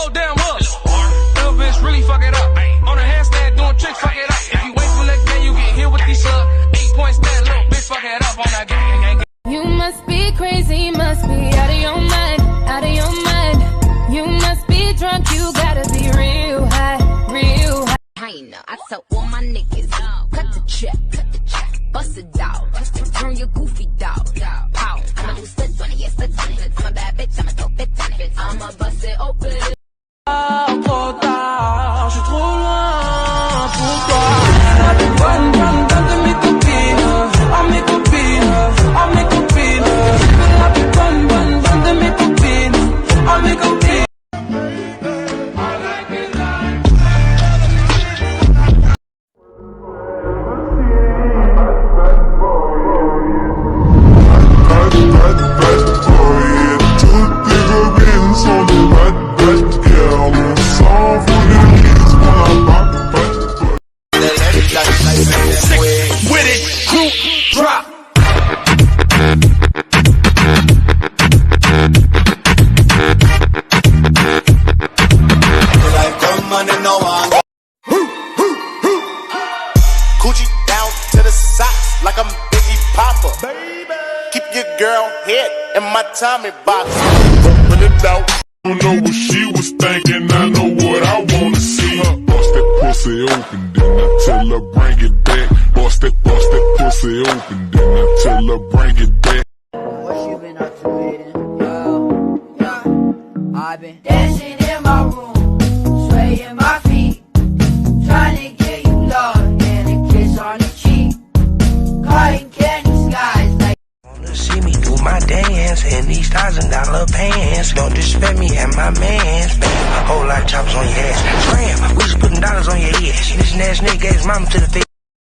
whole damn us. Little bitch really fuck it up. On a handstand doing tricks, fuck it up. If you wait for that game, you get hit with these 8-point stand, little bitch fuck it up on that gang. You must be crazy, must be out of your mind, out of your mind. You must be drunk, you gotta be real high, real high. I know, I tell all my niggas, cut the check, bust it out, turn your goofy dog, pow. I'ma do splits on it, yeah, splits on it. I'm a bad bitch, I'ma throw bits on it. I'ma bust it open. Trop tard, je suis trop loin pour toi. Bonne de mes copines, oh mes copines, oh mes copines. La plus bonne de mes copines, oh mes copines. With it, group drop. Like come on and no one. Coochie down to the socks like I'm Biggie Papa. Baby. Keep your girl head in my Tommy box. Open it out. I don't know what she was thinking. I know what I wanna see. Bust that pussy open, then I tell her bring it back. Bust that pussy open, then I tell her bring it back. What you been up to, Aiden? I've been dancing in my room, swaying my feet, trying to get you love and a kiss on the cheek. Cotton candy skies like Wanna see me do my dance in these $1,000 pants. Don't disrespect me and my mans. Bam, a whole lot of choppers on your ass. Scram, we just putting dollars on your ass. This ass nigga gave his mama to the face.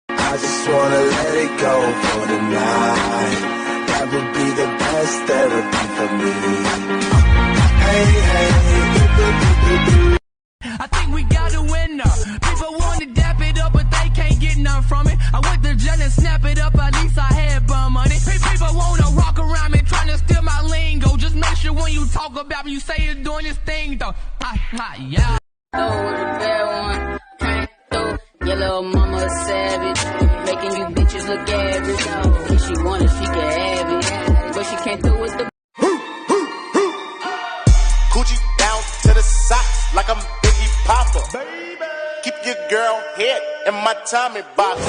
I just wanna let it go for the night. That would be the best therapy for me. Hey. I think we got a winner. People want to dap it up, but they can't get none from it. I went to jail and snap it up, at least I had bum money. People want to rock around me, trying to steal my lingo. Just make sure when you talk about me, you say you're doing this thing, though. Yeah. Your little mama a savage, making you bitches look average. If she want it, she can have it, but she can't do it. Coochie down to the socks like I'm Biggie Papa. Baby. Keep your girl head in my Tommy box.